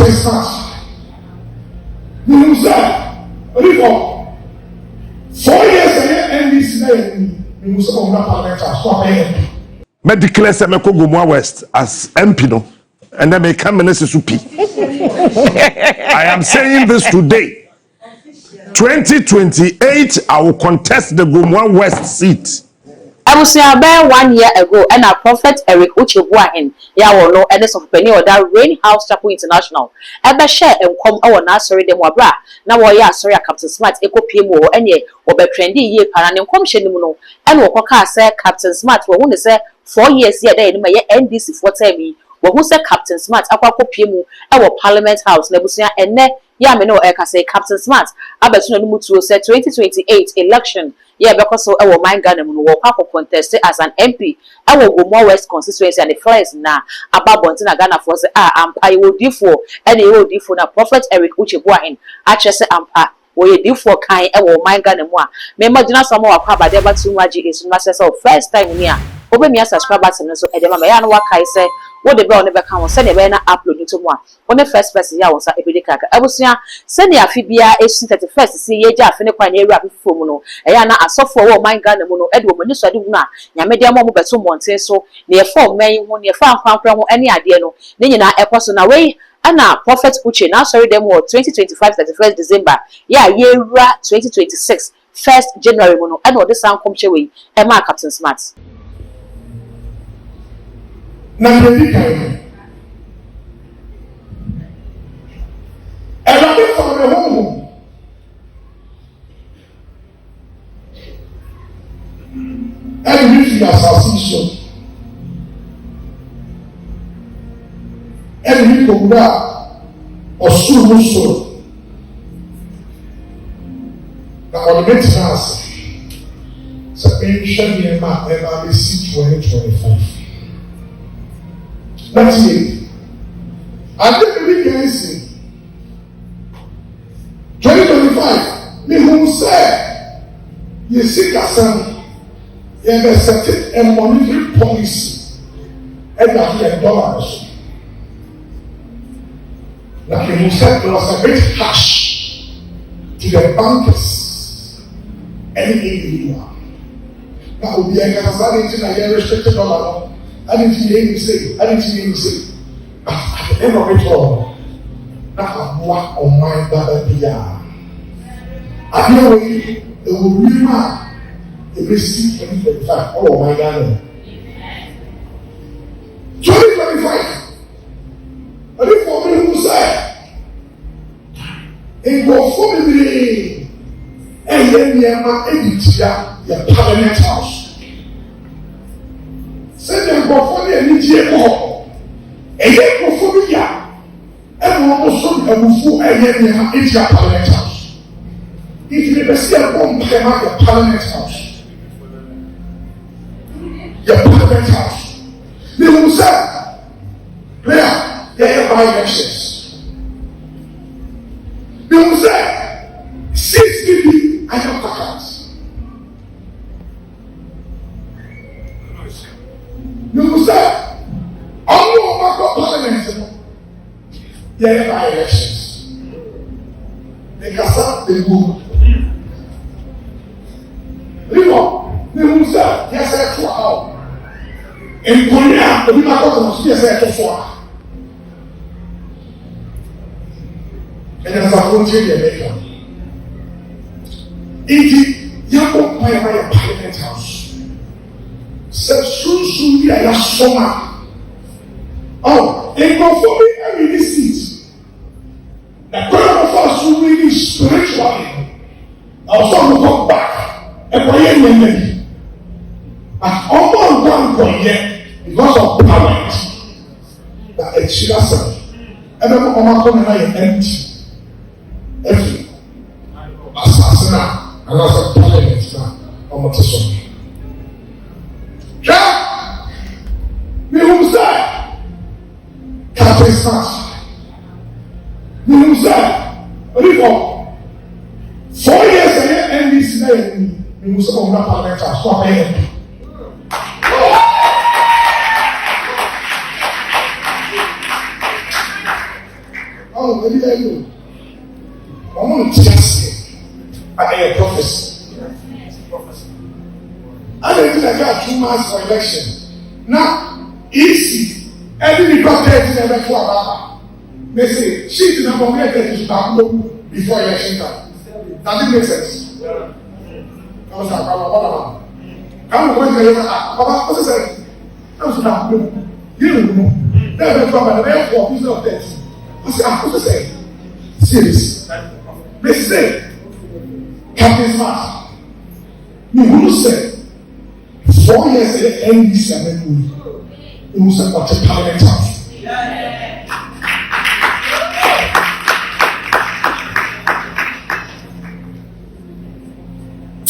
Captain Smart. You say, 4 years and this name, you must have not parliament. Medical Semeko Gomoa West as MP no, and then may come in as a supi. I am saying this today. 2028, I will contest the Gomoa West seat. I was about 1 year ago, and our prophet Eric Uchebuahin, Yawono, and the Sopeni or that Rain House Chapel International. Ever share and come our nursery de Mwabra. Now, sorry, Captain Smart, Eco Pimo, and ye, or be trendy ye, and come Shenimuno, and Wokoka say Captain Smart, we want to say 4 years yet, then may NDC for me. Who said Captain Smart, Aquaco Pimu, our Parliament House, Nebusia, and ne, Yamino Eka say Captain Smart, Abetuno Mutu said 2028 election. Yeah, because so our mind gun and will papa contest as an MP. I will go more West constituency and the flies now about Bontina Ghana for the I will do for and you will do for now Prophet Eric Uchebuahin. I just say ampa. We do for kind I will mind gun and more. Remember, do not some more papa there, but too much is master so first time here. Open me as subscribers and so Edema Mayana Wakai say. What the bell never come on send a banner upload into one. On the first person, I was a big cracker. I was send a Fibia H31st to see ye Jaff in a quite rapid formuno. Ayana, a soft for my gun and mono Edward when you said, Yamedia Momo, but someone says so near 4 men when you found any idea no. Then you a person away. And now, Prophet Uche now sorry them more 2025 31st December. Yeah, year 2026 1st January mono. And what the sound come away. Emma Captain Smart. Number 3 and I think for the home and with the assassination and we go back or so now on the maintenance so in Shania and I see 2025. That's it. I think we can see 2025. Me who say you see Kassan, you have a certain monetary policy and $100. Like you said, there was a bit harsh to the bankers and individual. Now we are going to restricted dollar. I didn't hear him say. At the end of it all, now what on my brother Pia. I know it will remember the receipt 2025. Oh my God. 2025. And if for me who said, in go for me, and then you are your Parliament House. Send them for me and it's more. And yet, for me, and also a mufu and yet it's your Parliament House. It may be still one cannot your Parliament House. Your Parliament House. They will say, Prayer, they are by elections. They will say, 6 people, I have accounts. You say, oh, Parliament, they have elections. They can start the move. They will say, yes, I have 4 hours. In Korea, the people are yes, I have 4 hours. And as I continue to make them, if you have my Parliament House. So soon be a summer. Oh, they go for me every visit. The prayer of us will really spiritually. Also, we come back and pray in the but almost one yet because of parent that it's just and then come empty. Every assassin and as a parliament now, almost something. Me who say Captain Smart. Me who say Rico 4 years and this name me who say on that Parliament House so I Oh, maybe I know. I want to just a prophecy. I think I got 2 months for election. Now, easy. Every because they never talk about. They say, she did not get to start before election time. Does it make sense? I was like, Papa, I'm going to say, Papa, what's it? I was like, you know, they're talking about the airport, he's not dead. I said, what's it? Serious. They say, Captain Smart, you say, 4 years ago, NDC, it was about a parliament house.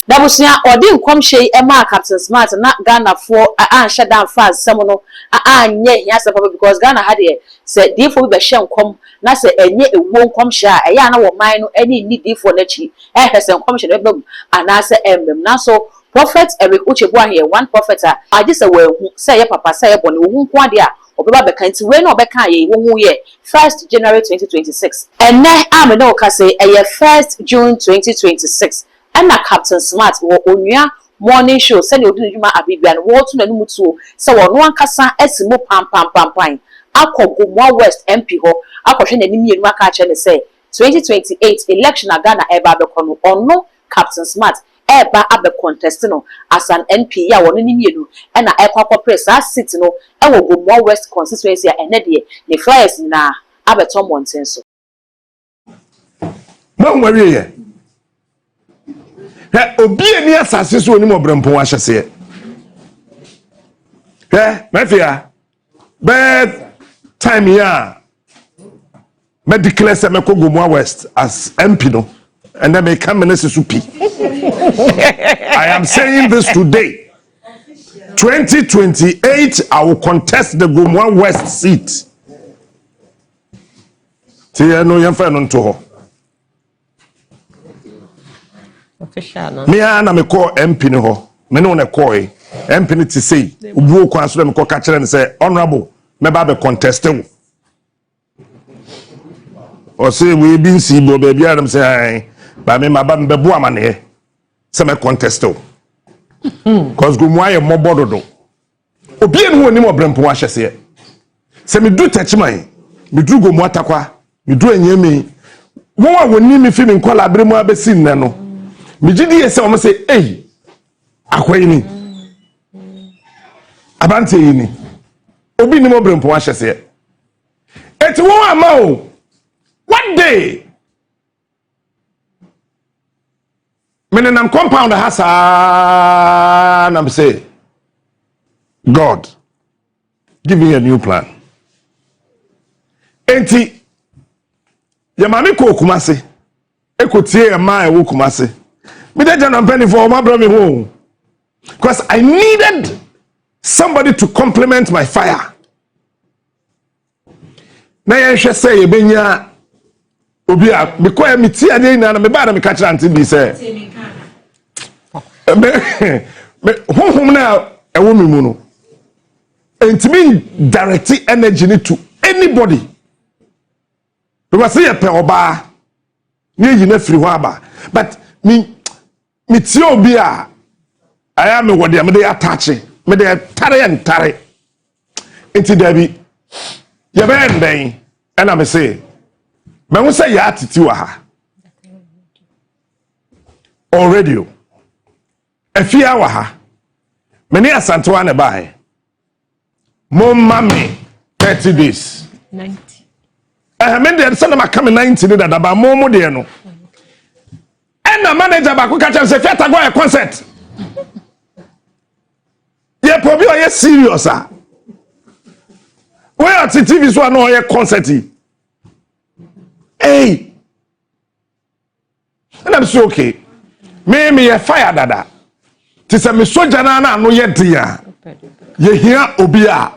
Dabusia odi nkwamhye ema Captain Smart na Ghana for ansha dan fast semono anye yasa papa because Ghana had here say dey for be hye nkwam na say enye ewo nkwamhye a eya na wo man no eni ni dey for nachi hwese nkwamhye no bem ana say embem na so prophet Eric Uchegbu here one prophet a just say we say papa say bone wo nko ade a obeba beka nti we na obeka ye wo hu ye 1st January 2026 enne am na o ka say 1st June 2026 and Captain Smart wo onua morning show send you do juma abibia no wo tu na numu tuo se wo no ankasa asimo pam akọ Gomoa West MP ho akọhwe na nim yenu aka ache ne se 2028 election na Ghana eba abekọ no ono Captain Smart eba abe contest no as an MP ya wo no nim yenu e na ekwa press as city no e wo Gomoa West constituency ene de ne flyers na abeto mountain so man worry here. Obi eni asase so oni mo brempo wa hyese mafia bad time ya me declare say me ko Gomoa West as MP no and then me come minister supi. I am saying this today 2028 I will contest the Gomoa West seat. Tie no yemfa no nto ho me ana me call MP ni ho me no na call MP ni ti say obuo kwan so me call ka kire ne say honorable me ba be contest wo o say we bi nsi bo ba bia am say ba me ma ba me bo amane say me contest wo cause Gomoa ye mobododo obi enu oni mo brempo wa hyese say me do techman me do Gomoa takwa me do enyemi wo wa woni me fi me nkola abremu abesi nne no me gidi yese o me say eh akwai ni abante yi ni obi ni mo brempo wa hyese eti wo ama o one day menenam compound hasa na me say God give me a new plan enti ya mami ko Kumase ekotie ya ma e wo Kumase me dey jam penny for my brother me home because I needed somebody to complement my fire na yen hwe say e benya obi a because me tie na na me ba na me ka kira anti bi say me honhom na e wo me mu no enti direct energy to anybody because you pe oba ni yi na free ho aba but me tie obi a aya me wode me dey attach me dey tare and tare enti dabi ye be ndɛn ɛna me say me hu say ya atiti wa ha already afia wa ha me ne asantewa ne ba he mo mami 30 days 90 me dey send am come 90 dey da ba mo dey no na manager ba ko catch am say fiata go a concert ye probi o ye serious ah we at TV so no ye concert hey and I'm so okay me ye fire dada ti say me soja na no ye dia ye hia obi a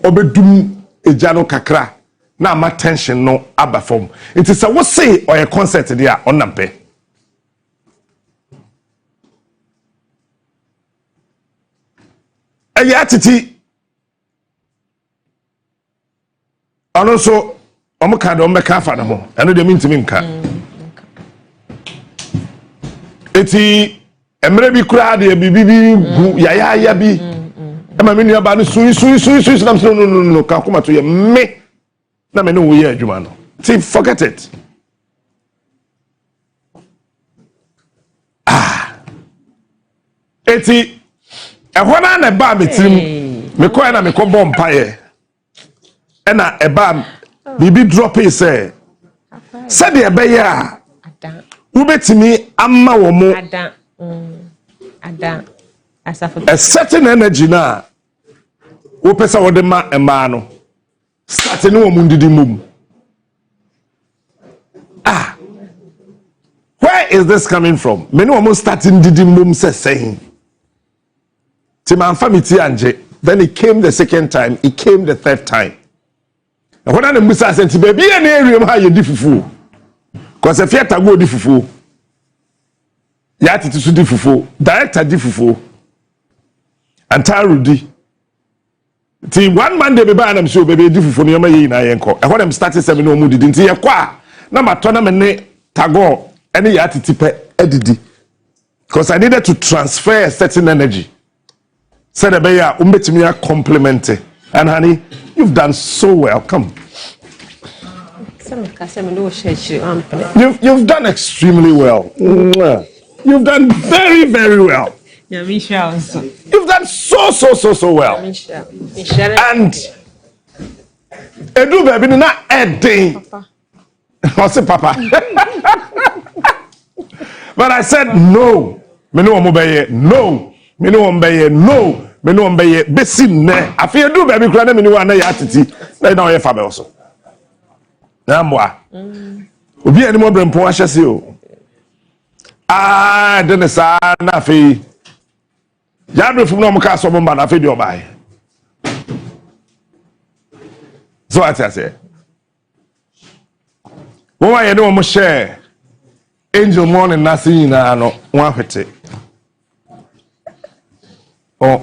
obedum eja no kakra na ma tension no aba form it is a wo say o ye concert dia onampe ya titi ano so omo ka de omo ka fa na ho eno de mintimi nka eti emre bi kura de bibi gu ya bi ema me nua ba no sui na no ka kuma to ye me na me no wo ye adwuma no see forget it eti ehona na ba metirim me ko na me ko bom paye ena eba bibi drop it say said e be ya ubetimi amma wo mo ada asafo a certain energy na wo pesa wo de ma ema no start ni wo mu ndidi mum where is this coming from me no mo starting ndidi mum saying ti man famity anje then it came the second time it came the third time and when I musa senti baby na area ma ye di fufu cause if you go di fufu ya titi di fufu director di fufu antarudi ti one man dey be ba na so baby di fufu no ma yi na ye nko e when them started seven no mu didi nti ye kwa na mato na me ne tago ene ya titi pe edidi because I needed to transfer a certain energy said abeya umbetimi ya compliment and honey you've done so well come you've done extremely well you've done very very well you've done so well and edu baby na edin I said papa but I said no me no mo be no me no mbeye no me no mbeye besim ne afi edu baby kura na me ni wa na ya titi na o ye fa be so na mwa obi ani mo brempo ahyese o de ne sa na afi ya brefum no mo ka so mo ba na afi de obai so atase wo wa ye no mo share angel morning na sin na no wa hwete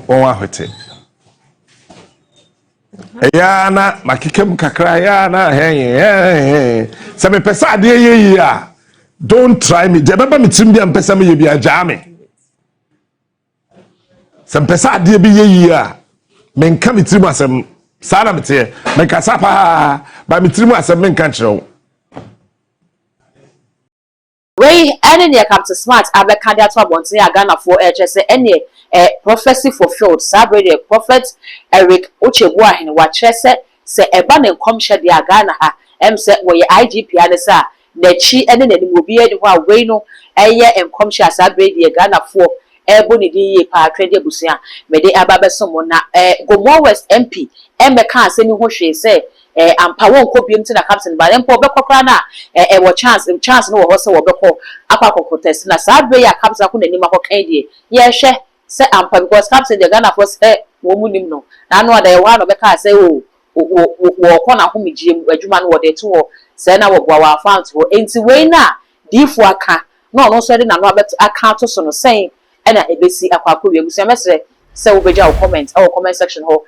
wa hwete ya na makikem kakra ya na se me pesa de ye a don't try me de baba mitim bia mpesa me ye bia jame se pesa de bi ye a me nka mitim asem sala mete me kasa pa ba mitim asem me nka kire wey any near come to smart abeka dia to abonte ya Ghana for say any prophecy fulfilled sabrede prophet Eric Ochegua hin wa se eba ne nkomhye dia Ghana ha say we IGP ane sa na chi ene na nim obi edi ho a wey no eye nkomhye sabrede Ghana for ebo ne di ye pa twede abusia me de ababeso mo na Gomoa West MP emeka asemi ho hwe se ampa won ko biem ti na captain ba empo obekokra na wo chance no wo se wo beko akwa contest na sabre ya captain ko nanim akokan die ye hwe se ampa because captain de Ghana for se wo munim no na no da ye wa no beka se wo ko na homigiem adwuma no wo de to wo se na wo boa wa account wo enti we na difu aka no no so de na no abeto aka to so no sen na ebesi akwa ko wi abusia mesre say we beja comment or comment section ho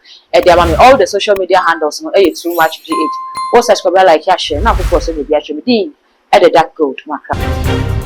all the social media handles no too much gh. What subscribe like share na for so be the dark gold marker.